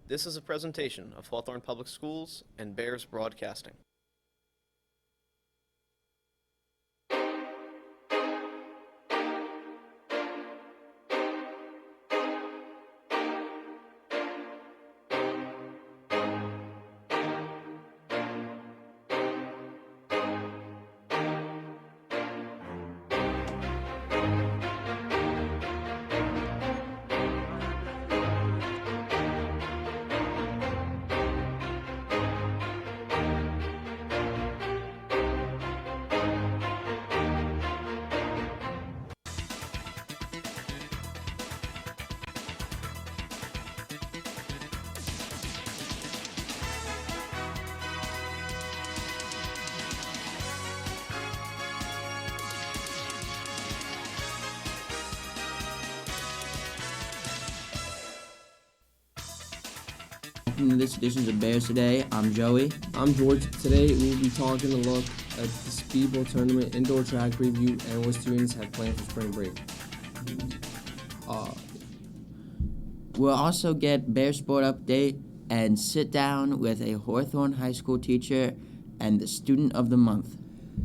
This is a presentation of Hawthorne Public Schools and Bears Broadcasting. Welcome to this edition of Bears Today. I'm Joey. I'm George. Today we'll be taking a look at the Speedball Tournament indoor track review and what students have planned for spring break. We'll also get Bear Sport Update and sit down with a Hawthorne High School teacher and the Student of the Month.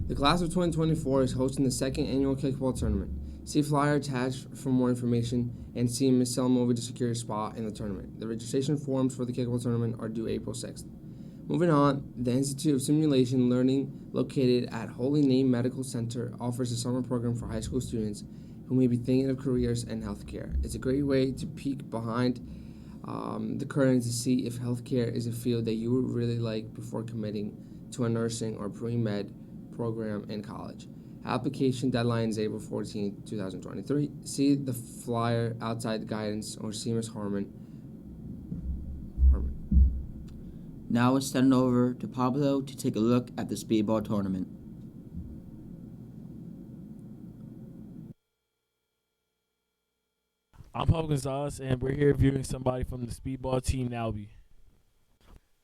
The class of 2024 is hosting the second annual kickball tournament. See flyer attached for more information and see Ms. Selmovi to secure a spot in the tournament. The registration forms for the kickball tournament are due April 6th. Moving on, the Institute of Simulation Learning, located at Holy Name Medical Center, offers a summer program for high school students who may be thinking of careers in healthcare. It's a great way to peek behind the curtain to see if healthcare is a field that you would really like before committing to a nursing or pre-med program in college. Application deadline is April 14, 2023. See the flyer outside the guidance or see Ms. Harmon. Now let's send it over to Pablo to take a look at the Speedball Tournament. I'm Pablo Gonzalez, and we're here viewing somebody from the Speedball team, Nalby.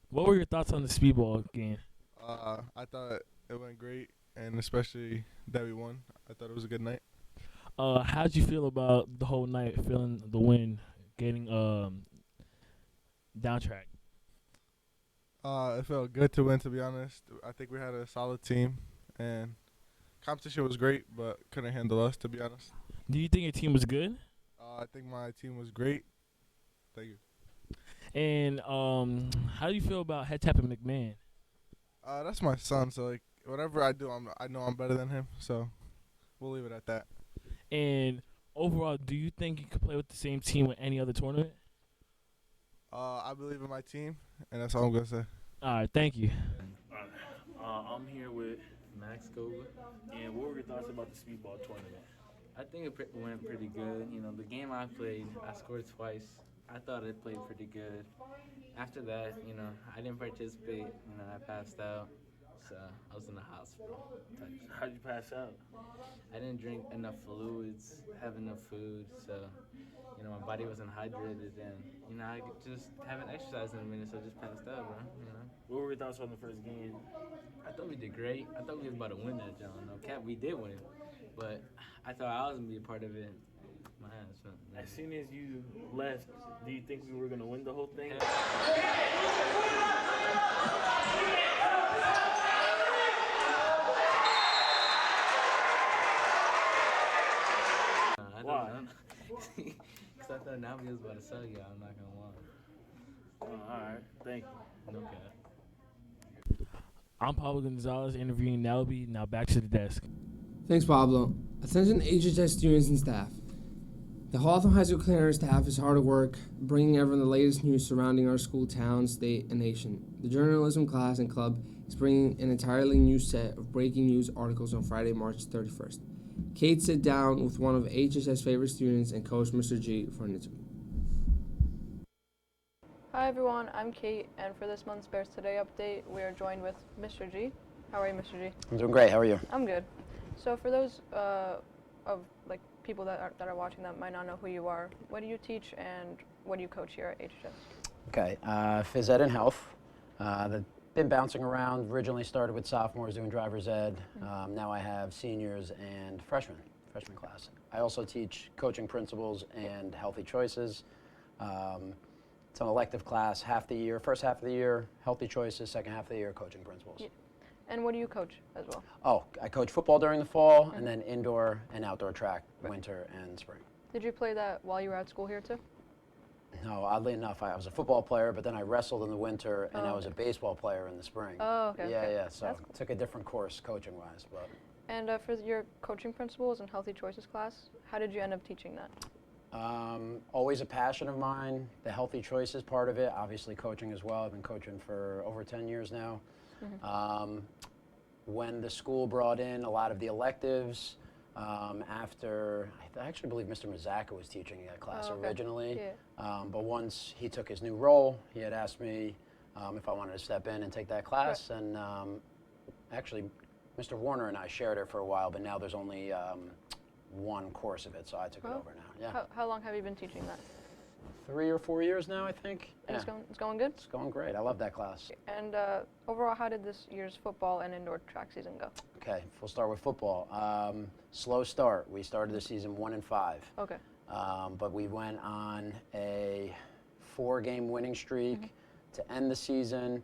What were your thoughts on the Speedball game? I thought it went great, and especially that we won. I thought it was a good night. How'd you feel about the whole night, feeling the win, getting down track? It felt good to win, to be honest. I think we had a solid team, and competition was great, but couldn't handle us, to be honest. Do you think your team was good? I think my team was great. Thank you. And how do you feel about Head Tap and McMahon? That's my son, so like whatever I do, I know I'm better than him, so we'll leave it at that. And overall, do you think you could play with the same team with any other tournament? I believe in my team, and that's all I'm gonna say. All right, thank you. I'm here with Max Gova, and what were your thoughts about the Speedball tournament? I think it went pretty good. You know, the game I played, I scored twice. I thought it played pretty good. After that, you know, I didn't participate. You know, I passed out, so I was in the hospital. How'd you pass out? I didn't drink enough fluids, have enough food, so, you know, my body wasn't hydrated, and, you know, I just haven't exercised in a minute, so I just passed out, bro, you know. What were your thoughts on the first game? I thought we did great. I thought we was about to win that, John. No cap, we did win. But I thought I was going to be a part of it. My ass, man. As soon as you left, do you think we were going to win the whole thing? Why? Because I thought Navi was about to sell you. I'm not going to lie. All right, thank you. No cap. I'm Pablo Gonzalez interviewing Nelby. Now back to the desk. Thanks, Pablo. Attention HHS students and staff. The Hawthorne High School Cleaner staff is hard at work, bringing everyone the latest news surrounding our school, town, state, and nation. The journalism class and club is bringing an entirely new set of breaking news articles on Friday, March 31st. Kate sit down with one of HHS favorite students and coach, Mr. G, for an interview. Hi everyone, I'm Kate, and for this month's Bears Today update, we are joined with Mr. G. How are you, Mr. G? I'm doing great. How are you? I'm good. So for those of like people that are watching that might not know who you are, what do you teach and what do you coach here at HHS? Okay. Phys ed and health. I've been bouncing around. Originally started with sophomores doing driver's ed. Now I have seniors and freshman class. I also teach coaching principles and healthy choices. It's an elective class, half the year, first half of the year, healthy choices, second half of the year, coaching principles. Yeah. And what do you coach as well? Oh, I coach football during the fall, and then indoor and outdoor track, winter and spring. Did you play that while you were at school here too? No, oddly enough, I was a football player, but then I wrestled in the winter, and I Oh, was a baseball player in the spring. Oh, okay. Yeah, okay. yeah. So That's cool. took a different course coaching-wise, but And for your coaching principles and healthy choices class, how did you end up teaching that? always a passion of mine. The healthy choices part of it, obviously coaching as well. I've been coaching for over 10 years now. When the school brought in a lot of the electives, after, I actually believe Mr. Mazzaka was teaching that class Oh, okay. originally. Yeah. But once he took his new role, he had asked me if I wanted to step in and take that class. Right. And actually, Mr. Warner and I shared it for a while, but now there's only one course of it, so I took it Oh. over now. Yeah, How long have you been teaching that? 3 or 4 years now, I think. And Yeah. it's going good? It's going great. I love that class. And overall, how did this year's football and indoor track season go? Okay, we'll start with football. Slow start. We started the season 1-5. Okay. But we went on a 4-game winning streak to end the season.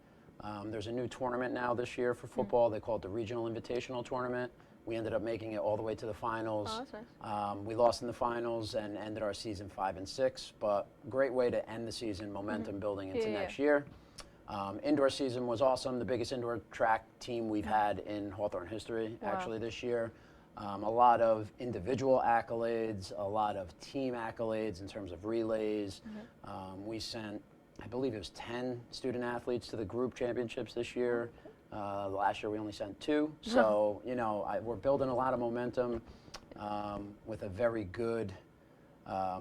There's a new tournament now this year for football. They call it the Regional Invitational Tournament. We ended up making it all the way to the finals. Oh, that's nice. We lost in the finals and ended our season 5-6, but great way to end the season, momentum building into Yeah, next year. Indoor season was awesome. The biggest indoor track team we've had in Hawthorne history, Wow. actually, this year. A lot of individual accolades, a lot of team accolades in terms of relays. We sent, I believe it was 10 student athletes to the group championships this year. Last year we only sent 2. So, you know, we're building a lot of momentum with a very good, a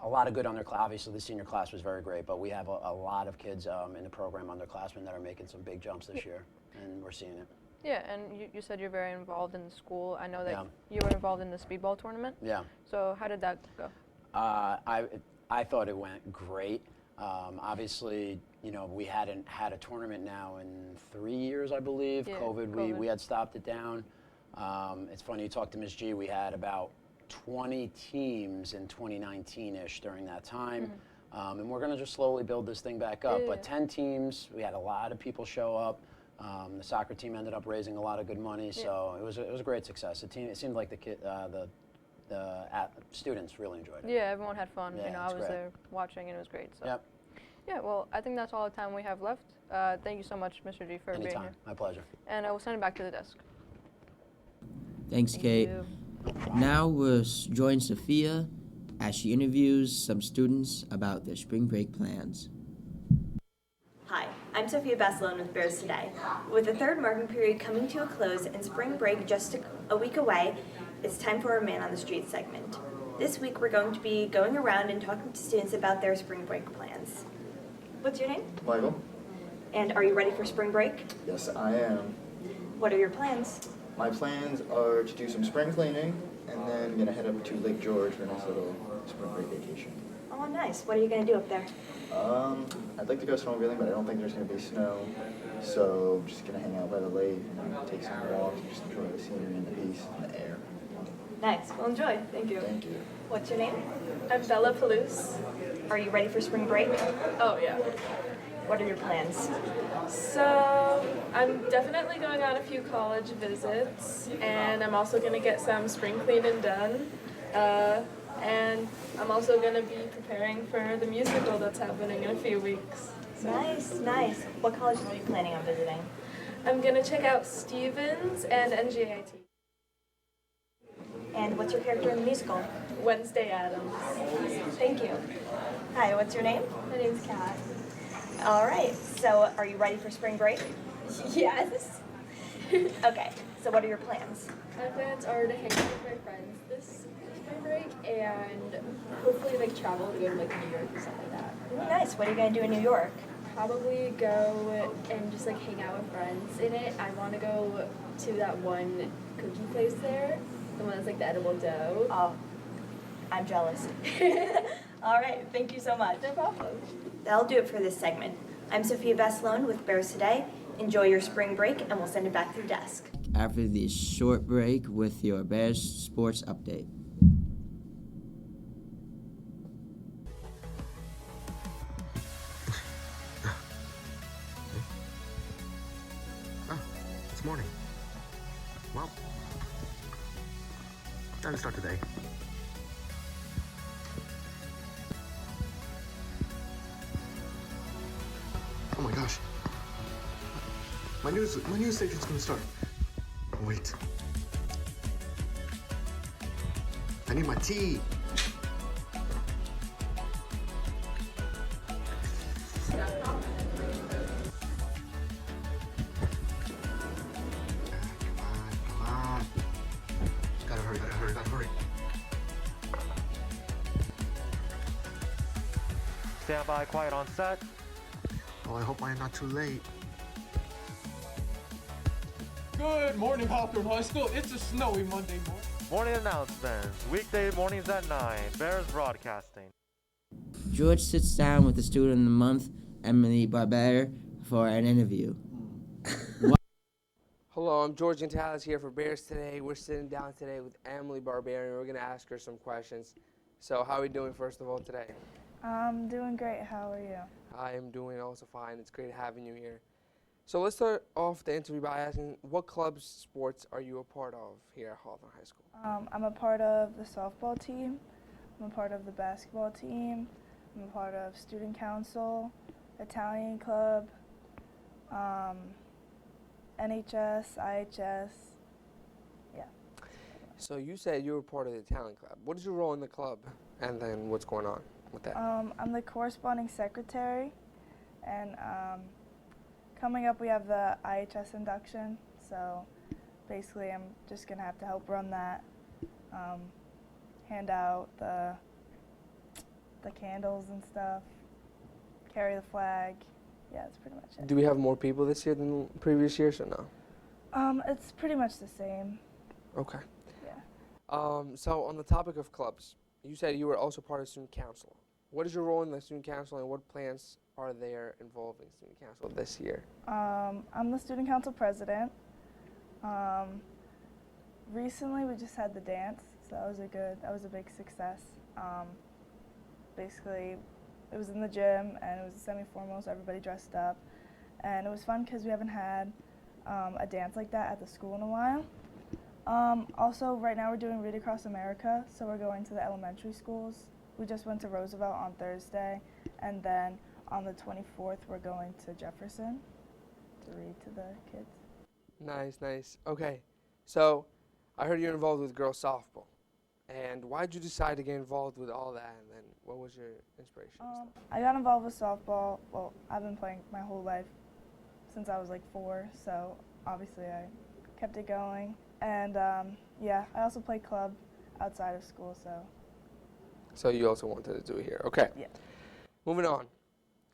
lot of good underclass. Obviously, the senior class was very great, but we have a lot of kids in the program, underclassmen, that are making some big jumps this year, and we're seeing it. Yeah, and you said you're very involved in the school. I know that Yeah. you were involved in the speedball tournament. Yeah. So how did that go? I thought it went great. Obviously, you know, we hadn't had a tournament now in 3 years, I believe. Yeah, COVID, we had stopped it down. It's funny, you talk to Ms. G, we had about 20 teams in 2019-ish during that time. And we're going to just slowly build this thing back up. Yeah. But 10 teams, we had a lot of people show up. The soccer team ended up raising a lot of good money, so it was a great success. It seemed like the students really enjoyed it. Yeah, everyone had fun. Yeah, You know, I it's was great. there watching, and it was great. So. Yep. Yeah, well, I think that's all the time we have left. Thank you so much, Mr. G, for being Anytime. here. My pleasure. And I will send it back to the desk. Thanks, Thank Kate. you. Now we'll join Sophia as she interviews some students about their spring break plans. Hi, I'm Sophia Basilone with Bears Today. With the third marking period coming to a close and spring break just a week away, it's time for our Man on the Street segment. This week we're going to be going around and talking to students about their spring break plans. What's your name? Michael? And are you ready for spring break? Yes, I am. What are your plans? My plans are to do some spring cleaning and then gonna head up to Lake George for a nice little spring break vacation. Oh, nice. What are you going to do up there? I'd like to go snowmobiling, but I don't think there's gonna be snow. So just gonna hang out by the lake and take some walks and just enjoy the scenery and the peace and the air. Nice. Well, enjoy. Thank you. Thank you. What's your name? I'm Bella Palouse. Are you ready for spring break? Oh, yeah. What are your plans? So, I'm definitely going on a few college visits, and I'm also going to get some spring cleaning done. And I'm also going to be preparing for the musical that's happening in a few weeks. So Nice, nice. What colleges are you planning on visiting? I'm going to check out Stevens and NJIT. And what's your character in the musical? Wednesday Adams. Thank you. Hi, what's your name? My name's Kat. All right, so are you ready for spring break? Yes. Okay, so what are your plans? My plans are to hang out with my friends this spring break and hopefully like travel to go to like New York or something like that. Ooh, nice. What are you going to do in New York? Probably go and just like hang out with friends in it. I want to go to that one cookie place there, the one that's like the edible dough. Oh, I'm jealous. All right, thank you so much. No problem. That'll do it for this segment. I'm Sophia Basilone with Bears Today. Enjoy your spring break, and we'll send it back to the desk. After this short break with your Bears sports update. this morning. Well, time to start the day. Oh my gosh. My news station's gonna start. Wait. I need my tea. Come on. Gotta hurry. Stand by, quiet on set. Oh, I hope I am not too late. Good morning, Hawthorne High School. It's a snowy Monday morning. Morning announcements. Weekday mornings at 9. Bears Broadcasting. George sits down with the student of the month, Emily Barbera, for an interview. Hello, I'm George Gonzalez here for Bears Today. We're sitting down today with Emily Barbera, and we're going to ask her some questions. So how are we doing, first of all, today? I'm doing great. How are you? I am doing also fine. It's great having you here. So let's start off the interview by asking, what clubs sports are you a part of here at Hawthorne High School? I'm a part of the softball team. I'm a part of the basketball team. I'm a part of student council, Italian club, NHS, IHS. Yeah. So you said you were part of the Italian club. What is your role in the club, and then what's going on with that? I'm the corresponding secretary, and coming up we have the IHS induction, so basically I'm just going to have to help run that, hand out the candles and stuff, carry the flag. Yeah, that's pretty much it. Do we have more people this year than previous years or no? It's pretty much the same. Okay. Yeah. So on the topic of clubs, you said you were also part of student council. What is your role in the student council, and what plans are there involving student council this year? I'm the student council president. Recently we just had the dance, so that was a big success. Basically, it was in the gym, and it was a semi-formal, so everybody dressed up, and it was fun because we haven't had a dance like that at the school in a while. Also, right now we're doing Read Across America, so we're going to the elementary schools. We just went to Roosevelt on Thursday, and then on the 24th we're going to Jefferson to read to the kids. Nice. Okay, so I heard you're involved with girls softball. And why did you decide to get involved with all that, and then what was your inspiration? I got involved with softball. Well, I've been playing my whole life since I was like 4, so obviously I kept it going. And yeah, I also play club outside of school, so. So you also wanted to do it here. Okay. Yeah. Moving on.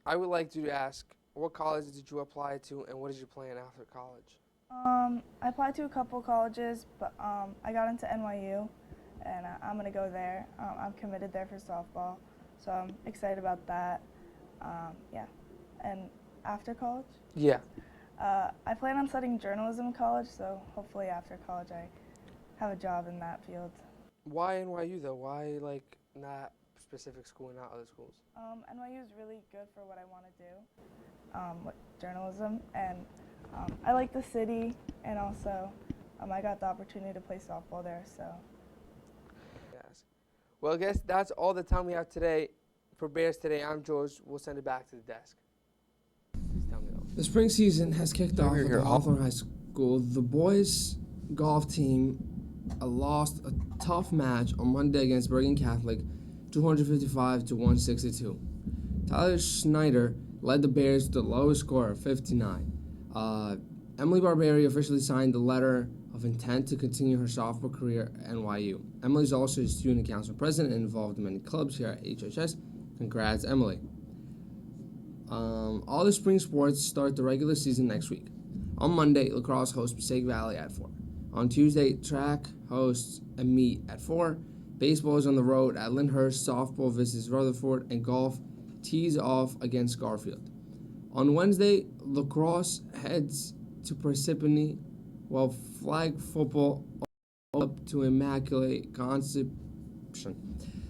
I would like to ask, what college did you apply to, and what is your plan after college? I applied to a couple colleges, but I got into NYU, and I'm going to go there. I'm committed there for softball, so I'm excited about that. Yeah. And after college? Yeah. I plan on studying journalism in college, so hopefully after college I have a job in that field. Why NYU though? Why like not specific school and not other schools? NYU is really good for what I want to do, with journalism, and I like the city, and also I got the opportunity to play softball there, so. Yes. Well, I guess that's all the time we have today for Bears Today. I'm George. We'll send it back to the desk. Please tell me those. The spring season has kicked off here, at Hawthorne High School. The boys golf team lost a tough match on Monday against Bergen Catholic, 255 to 162. Tyler Schneider led the Bears to the lowest score of 59. Emily Barbera officially signed the letter of intent to continue her softball career at NYU. Emily is also a student council president and involved in many clubs here at HHS. Congrats, Emily. All the spring sports start the regular season next week. On Monday, lacrosse hosts Passaic Valley at 4. On Tuesday, track hosts a meet at 4. Baseball is on the road at Lyndhurst, softball visits Rutherford, and golf tees off against Garfield. On Wednesday, lacrosse heads to Parsippany, while flag football up to Immaculate Conception.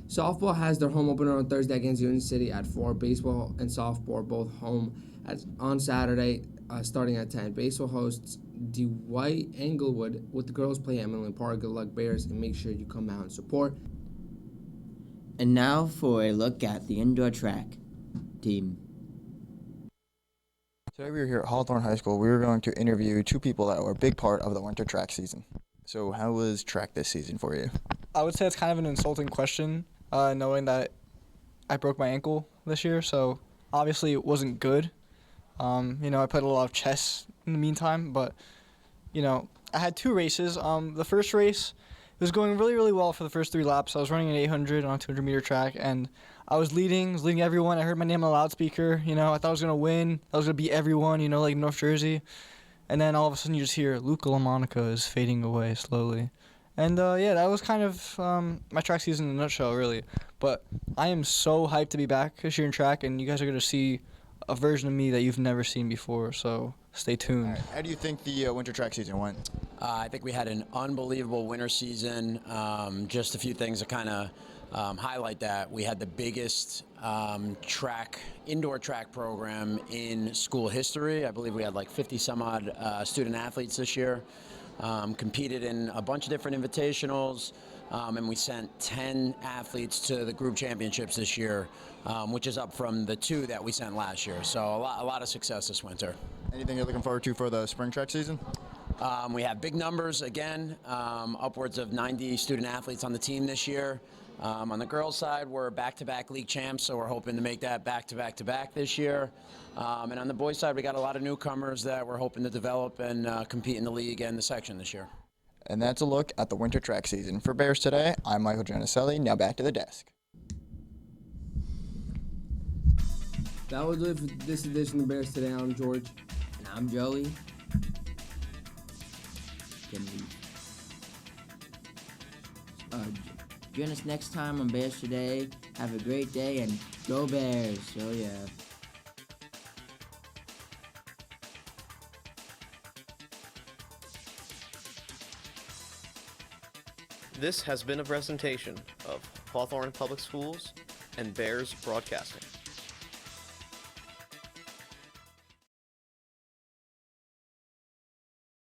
Softball has their home opener on Thursday against Union City at 4. Baseball and softball are both home on Saturday starting at 10. Baseball hosts Dwight Englewood, with the girls play at Menlo Park. Good luck, Bears, and make sure you come out and support. And now for a look at the indoor track team. Today we were here at Hawthorne High School. We were going to interview two people that were a big part of the winter track season. So how was track this season for you? I would say it's kind of an insulting question, knowing that I broke my ankle this year, so obviously it wasn't good. I played a lot of chess in the meantime, but, I had two races. The first race was going really, really well for the first 3 laps. I was running an 800 on a 200-meter track, and I was leading everyone. I heard my name on the loudspeaker. I thought I was going to win. I was going to beat everyone, like North Jersey. And then all of a sudden you just hear Luca LaMonica is fading away slowly. And, that was kind of my track season in a nutshell, really. But I am so hyped to be back this year in track, and you guys are going to see a version of me that you've never seen before, so stay tuned. Right. How do you think the winter track season went? I think we had an unbelievable winter season. Just a few things to kind of highlight that. We had the biggest indoor track program in school history. I believe we had like 50 some odd student athletes this year. Competed in a bunch of different invitationals, and we sent 10 athletes to the group championships this year, which is up from the 2 that we sent last year. So a lot of success this winter. Anything you're looking forward to for the spring track season? We have big numbers again, upwards of 90 student athletes on the team this year. On the girls' side, we're back-to-back league champs, so we're hoping to make that back-to-back-to-back this year. And on the boys' side, we got a lot of newcomers that we're hoping to develop and compete in the league and the section this year. And that's a look at the winter track season. For Bears Today, I'm Michael Giannicelli. Now back to the desk. That was it for this edition of Bears Today. I'm George. And I'm Joey. Join us next time on Bears Today. Have a great day and go Bears. Oh yeah. This has been a presentation of Hawthorne Public Schools and Bears Broadcasting.